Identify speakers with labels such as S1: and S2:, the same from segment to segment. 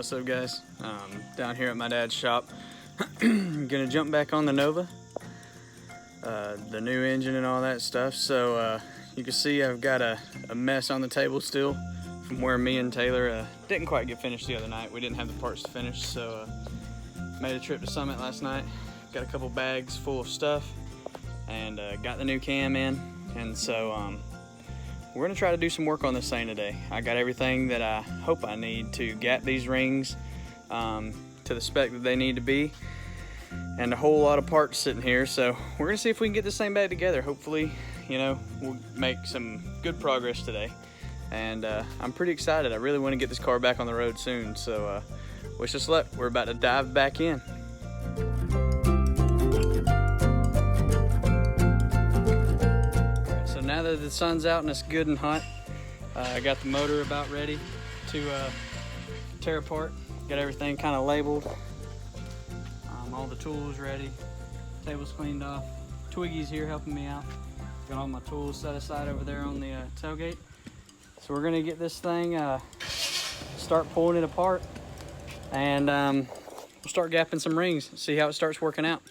S1: What's up, guys? Down here at my dad's shop. Gonna jump back on the Nova, the new engine and all that stuff. So you can see I've got a mess on the table still from where me and Taylor didn't quite get finished the other night. We didn't have the parts to finish, so made a trip to Summit last night. Got a couple bags full of stuff and got the new cam in, and so we're gonna try to do some work on this thing today. I got everything that I hope I need to gap these rings to the spec that they need to be, and a whole lot of parts sitting here. So we're gonna see if we can get this thing back together. Hopefully, you know, we'll make some good progress today. And I'm pretty excited. I really want to get this car back on the road soon. So wish us luck. We're about to dive back in. Now that the sun's out and it's good and hot, I got the motor about ready to tear apart. Got everything kind of labeled. All the tools ready. Table's cleaned off. Twiggy's here helping me out. Got all my tools set aside over there on the tailgate. So we're gonna get this thing, start pulling it apart, and we'll start gapping some rings, see how it starts working out.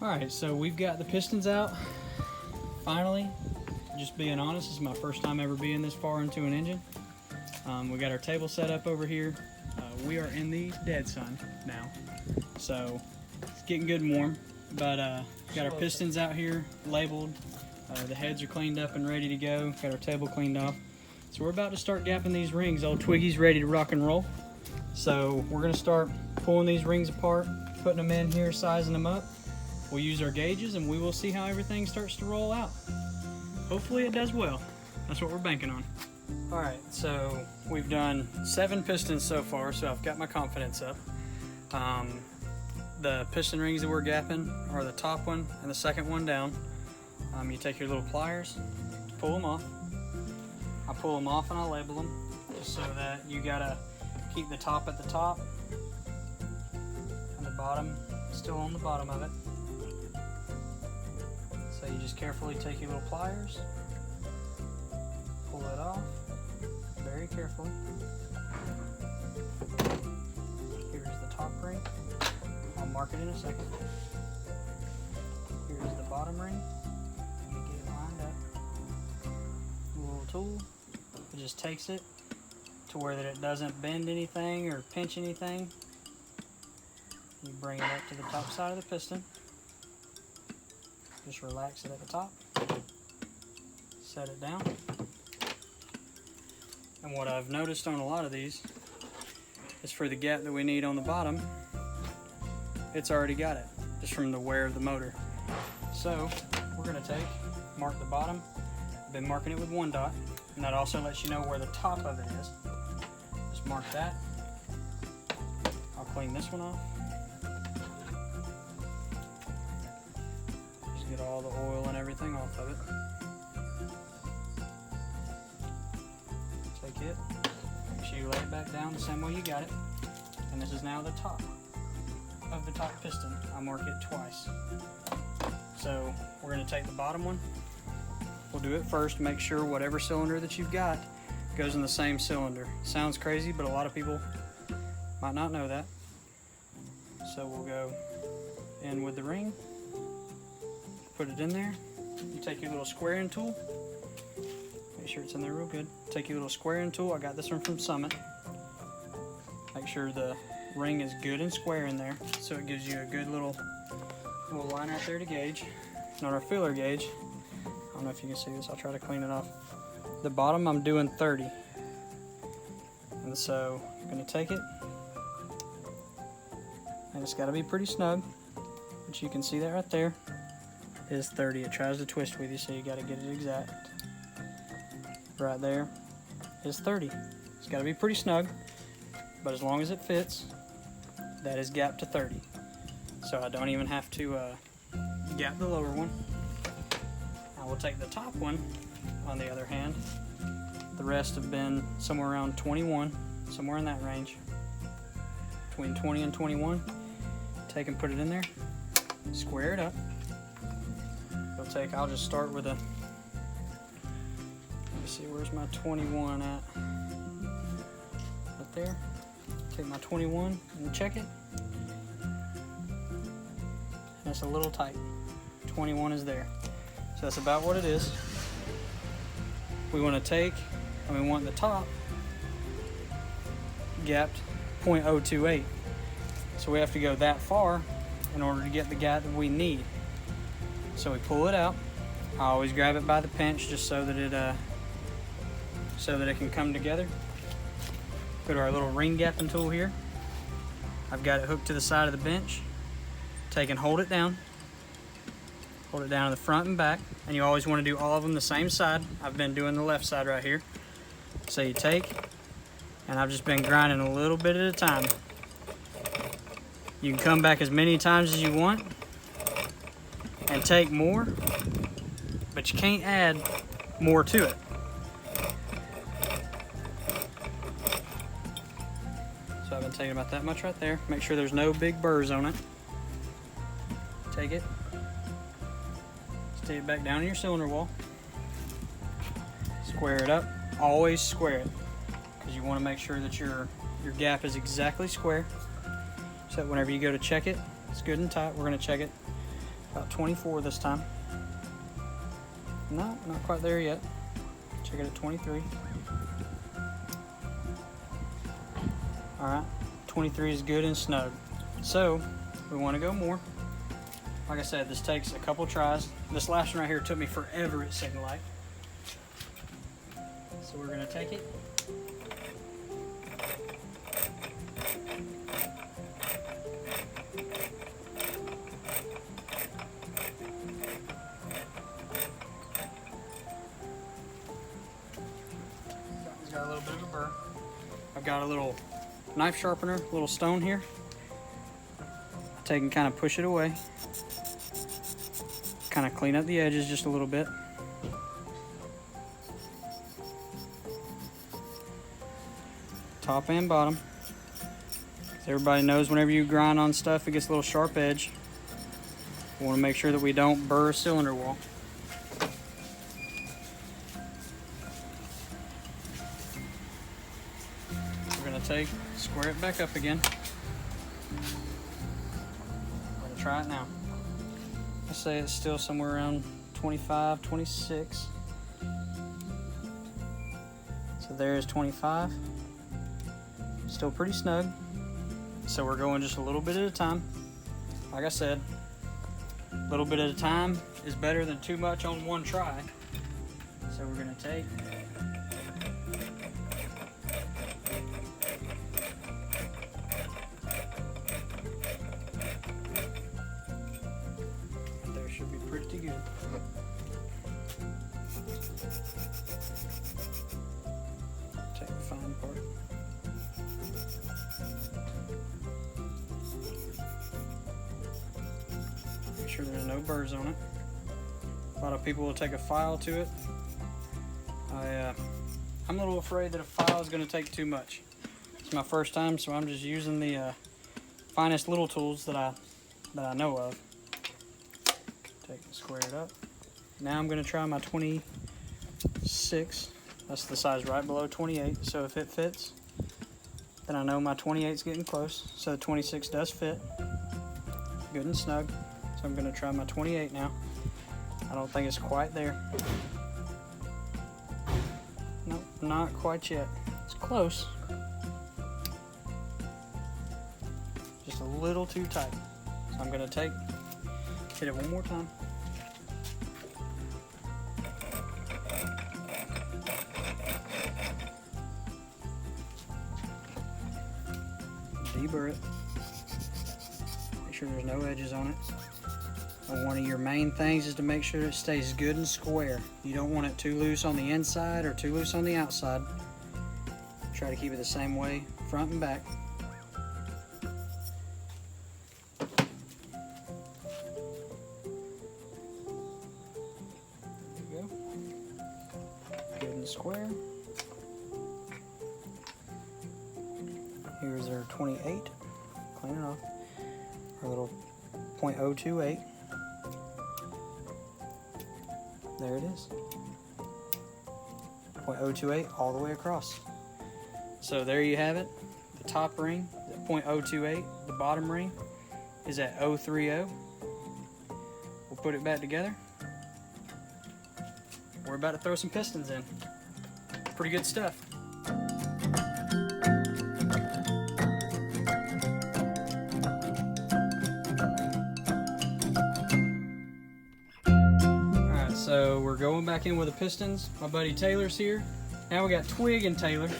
S1: Alright, so we've got the pistons out, finally. Just being honest, this is my first time ever being this far into an engine. We got our table set up over here. We are in the dead sun now, so it's getting good and warm. But got our pistons out here labeled. The heads are cleaned up and ready to go. Got our table cleaned off. So we're about to start gapping these rings. Old Twiggy's ready to rock and roll. So we're gonna start pulling these rings apart, putting them in here, sizing them up. We'll use our gauges and we will see how everything starts to roll out. Hopefully it does well. That's what we're banking on. All right, so we've done 7 pistons so far, so I've got my confidence up. The piston rings that we're gapping are the top one and the second one down. You take your little pliers to pull them off. I pull them off and I label them just so that you gotta keep the top at the top and the bottom still on the bottom of it. So you just carefully take your little pliers, pull it off very carefully. Here's the top ring. I'll mark it in a second. Here's the bottom ring. You get it lined up. A little tool. It just takes it to where that it doesn't bend anything or pinch anything. You bring it up to the top side of the piston. Just relax it at the top, set it down. And what I've noticed on a lot of these is for the gap that we need on the bottom, it's already got it, just from the wear of the motor. So we're gonna mark the bottom. I've been marking it with 1 dot, and that also lets you know where the top of it is. Just mark that. I'll clean this one off. Get all the oil and everything off of it. Take it, make sure you lay it back down the same way you got it. And this is now the top of the top piston. I mark it twice. So we're going to take the bottom one. We'll do it first, make sure whatever cylinder that you've got goes in the same cylinder. Sounds crazy, but a lot of people might not know that. So we'll go in with the ring, put it in there. You take your little squaring tool, make sure it's in there real good. Take your little squaring tool, I got this one from Summit. Make sure the ring is good and square in there, so it gives you a good little line out there to gauge. And on our feeler gauge, I don't know if you can see this, I'll try to clean it off. The bottom I'm doing 30. And so I'm gonna take it, and it's gotta be pretty snug, but you can see that right there is 30. It tries to twist with you, so you gotta get it exact. Right there is 30. It's gotta be pretty snug, but as long as it fits, that is gapped to 30. So I don't even have to gap the lower one. I will take the top one, on the other hand. The rest have been somewhere around 21, somewhere in that range. Between 20 and 21. Take and put it in there, square it up. I'll just start with a, let me see, where's my 21 at? Right there. Take my 21 and check it. And it's a little tight. 21 is there. So that's about what it is. We want to take, and we want the top gapped 0.028. So we have to go that far in order to get the gap that we need. So we pull it out. I always grab it by the pinch just so that it can come together. Go to our little ring gapping tool here. I've got it hooked to the side of the bench. Take and hold it down. Hold it down in the front and back. And you always want to do all of them the same side. I've been doing the left side right here. So you take, and I've just been grinding a little bit at a time. You can come back as many times as you want and take more, but you can't add more to it. So I've been taking about that much right there. Make sure there's no big burrs on it. Take it, stick it back down in your cylinder wall, square it up. Always square it, because you want to make sure that your gap is exactly square, so that whenever you go to check it, it's good and tight. We're going to check it about 24 this time. No, not quite there yet. Check it at 23. Alright, 23 is good and snug. So, we want to go more. Like I said, this takes a couple tries. This last one right here took me forever at Signalite. So we're going to take it. It's got a little bit of a burr. I've got a little knife sharpener, little stone here. I take and kind of push it away. Kind of clean up the edges just a little bit. Top and bottom. As everybody knows, whenever you grind on stuff, it gets a little sharp edge. We want to make sure that we don't burr a cylinder wall. We're going to take, square it back up again. We're going to try it now. Let's say it's still somewhere around 25, 26. So there's 25. Still pretty snug. So we're going just a little bit at a time. Like I said, a little bit at a time is better than too much on one try. So we're going to take, there should be pretty good. Take the fine part. Make sure there's no burrs on it. A lot of people will take a file to it. I'm a little afraid that a file is going to take too much. It's my first time, so I'm just using the finest little tools that I know of Take and square it up. Now I'm going to try my 26. That's the size right below 28. So if it fits, then I know my 28 is getting close. So the 26 does fit. Good and snug. So I'm going to try my 28 now. I don't think it's quite there. Nope, not quite yet. It's close. Just a little too tight. So I'm going to hit it one more time. Deburr it. Make sure there's no edges on it. And one of your main things is to make sure it stays good and square. You don't want it too loose on the inside or too loose on the outside. Try to keep it the same way, front and back. There you go. Good and square. Here's our 28. Clean it off. Our little .028. There it is. .028 all the way across. So there you have it. The top ring is at .028. The bottom ring is at 030. We'll put it back together. We're about to throw some pistons in. Pretty good stuff. So we're going back in with the pistons. My buddy Taylor's here. Now we got Twig and Taylor.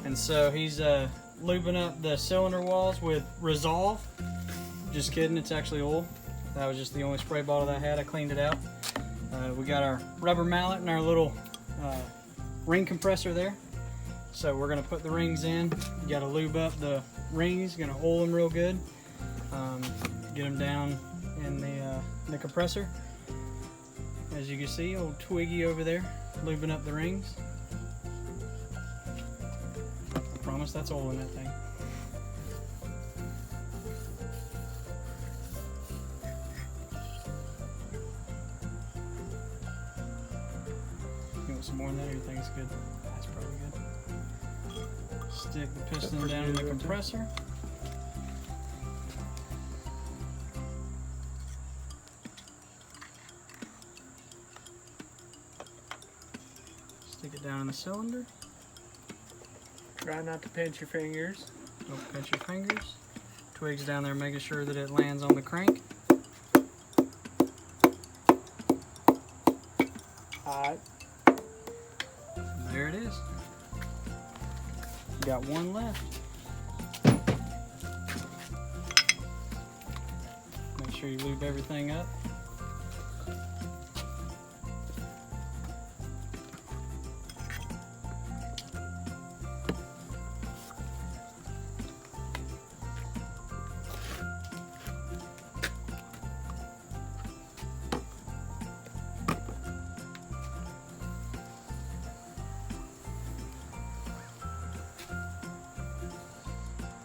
S1: And so he's lubing up the cylinder walls with Resolve. Just kidding, it's actually oil. That was just the only spray bottle that I had. I cleaned it out. We got our rubber mallet and our little ring compressor there. So we're gonna put the rings in. You gotta lube up the rings, gonna oil them real good. Get them down in the compressor. As you can see, old Twiggy over there, lubing up the rings. I promise that's oil in that thing. You want some more than that, or you think it's good? That's probably good. Stick the piston down in the compressor. Stick it down in the cylinder.
S2: Try not to pinch your fingers.
S1: Don't pinch your fingers. Twig's down there making sure that it lands on the crank.
S2: Alright.
S1: There it is. Got one left. Make sure you lube everything up.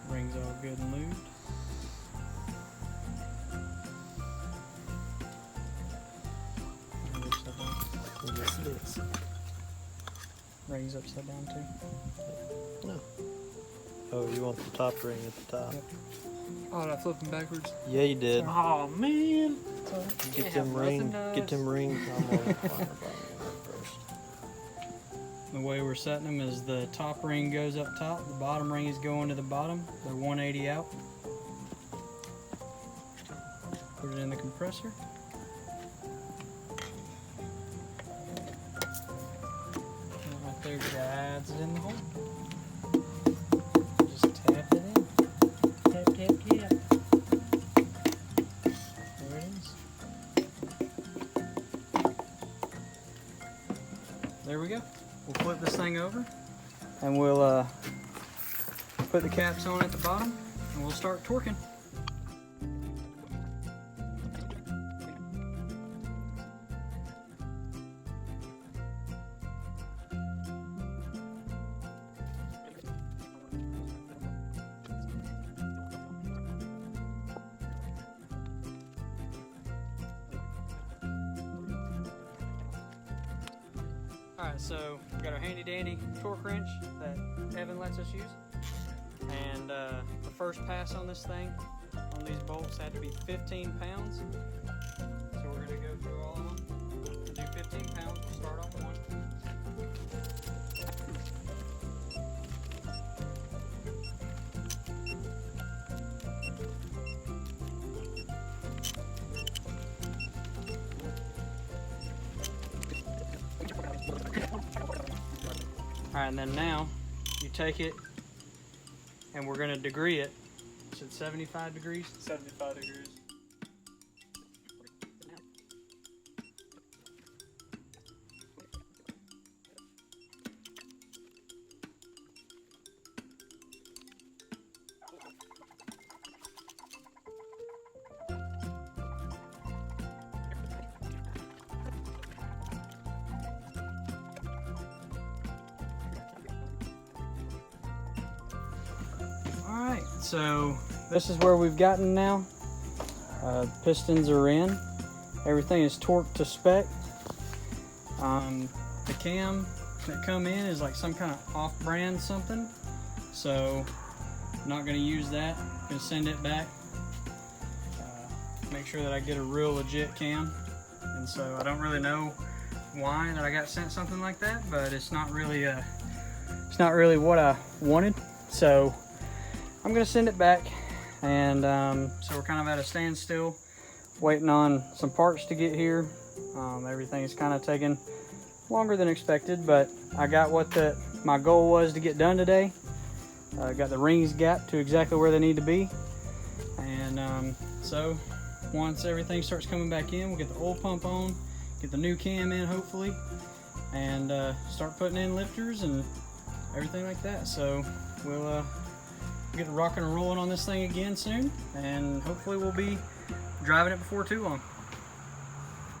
S1: Rings all good and lubed.
S2: This.
S1: Rings upside down too.
S2: No. Oh, you want the top ring at the top?
S1: Yep.
S3: Oh, did I flip them backwards?
S2: Yeah, you did.
S3: Oh man!
S2: Get them rings. Get them rings. I'm gonna find her first.
S1: The way we're setting them is the top ring goes up top, the bottom ring is going to the bottom. They're 180 out. Put it in the compressor. And right there guides it in the hole. Just tap it in.
S3: Tap, tap, tap.
S1: There it is. There we go. We'll flip this thing over and we'll put the caps on at the bottom and we'll start torquing. Alright, so we got our handy dandy torque wrench that Evan lets us use. And the first pass on this thing, on these bolts, had to be 15 pounds. So we're gonna go through all of them and do 15 pounds. We'll start on one. Alright, and then now you take it and we're gonna degree it. Is it 75 degrees?
S3: 75 degrees.
S1: Alright, so this is where we've gotten now. Pistons are in. Everything is torqued to spec. The cam that come in is like some kind of off-brand something. So I'm not going to use that. I'm going to send it back. Make sure that I get a real legit cam. And so I don't really know why that I got sent something like that, but it's not really what I wanted. So I'm gonna send it back, and so we're kind of at a standstill, waiting on some parts to get here. Everything's kind of taking longer than expected, but I got what my goal was to get done today. Got the rings gapped to exactly where they need to be, and so once everything starts coming back in, we'll get the oil pump on, get the new cam in hopefully, and start putting in lifters and everything like that. So we'll get rocking and rolling on this thing again soon, and hopefully we'll be driving it before too long.